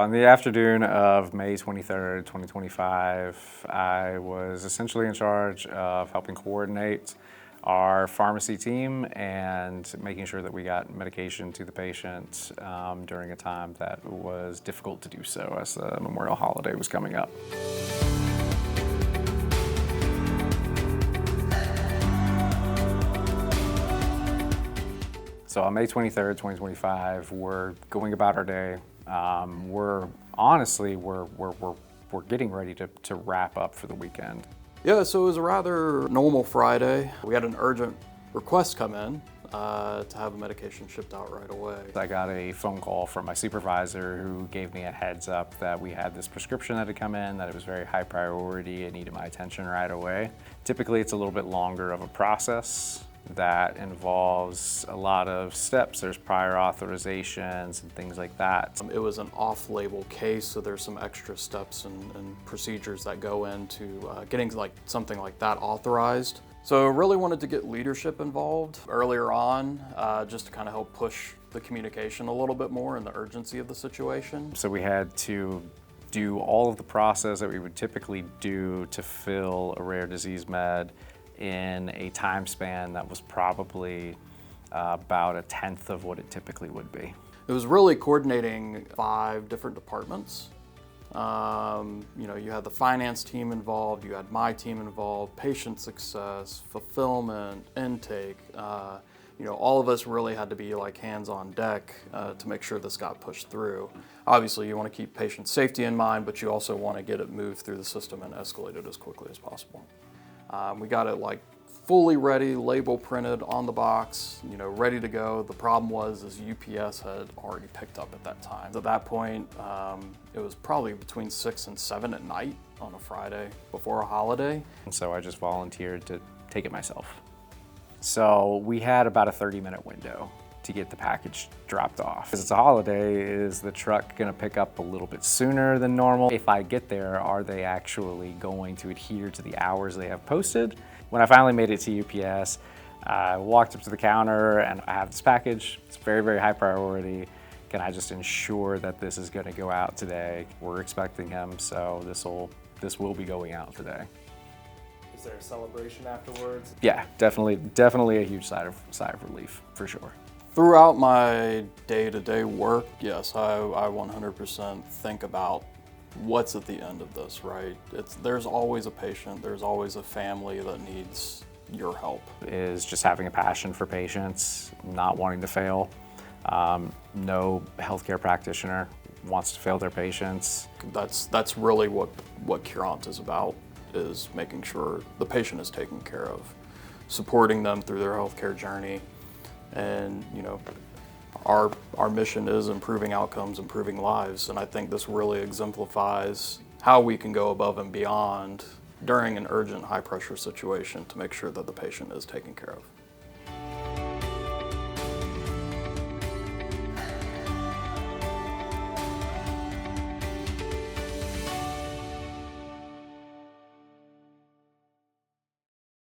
On the afternoon of May 23rd, 2025, I was essentially in charge of helping coordinate our pharmacy team and making sure that we got medication to the patient during a time that was difficult to do so as the Memorial holiday was coming up. So on May 23rd, 2025, we're going about our day. We're getting ready to wrap up for the weekend. Yeah, so it was a rather normal Friday. We had an urgent request come in to have a medication shipped out right away. I got a phone call from my supervisor who gave me a heads up that we had this prescription that had come in, that it was very high priority and needed my attention right away. Typically, it's a little bit longer of a process that involves a lot of steps. There's prior authorizations and things like that. It was an off-label case, so there's some extra steps and procedures that go into getting something like that authorized. So I really wanted to get leadership involved earlier on, just to kind of help push the communication a little bit more and the urgency of the situation. So we had to do all of the process that we would typically do to fill a rare disease med in a time span that was probably about a tenth of what it typically would be. It was really coordinating 5 different departments. You had the finance team involved, you had my team involved, patient success, fulfillment, intake. All of us really had to be like hands on deck to make sure this got pushed through. Obviously, you want to keep patient safety in mind, but you also want to get it moved through the system and escalated as quickly as possible. We got it fully ready, label printed on the box, ready to go. The problem was UPS had already picked up at that time. At that point, it was probably between 6 and 7 at night on a Friday before a holiday. And so I just volunteered to take it myself. So we had about a 30-minute window to get the package dropped off. Because it's a holiday, is the truck gonna pick up a little bit sooner than normal? If I get there, are they actually going to adhere to the hours they have posted? When I finally made it to UPS, I walked up to the counter and I have this package. It's very, very high priority. Can I just ensure that this is gonna go out today? We're expecting him, so this will be going out today. Is there a celebration afterwards? Yeah, definitely a huge sigh of relief, for sure. Throughout my day-to-day work, yes, I 100% think about what's at the end of this, right? There's always a patient, there's always a family that needs your help. Is just having a passion for patients, not wanting to fail. No healthcare practitioner wants to fail their patients. That's really what Curant is about, is making sure the patient is taken care of, supporting them through their healthcare journey. And our mission is improving outcomes, improving lives, and I think this really exemplifies how we can go above and beyond during an urgent high pressure situation to make sure that the patient is taken care of.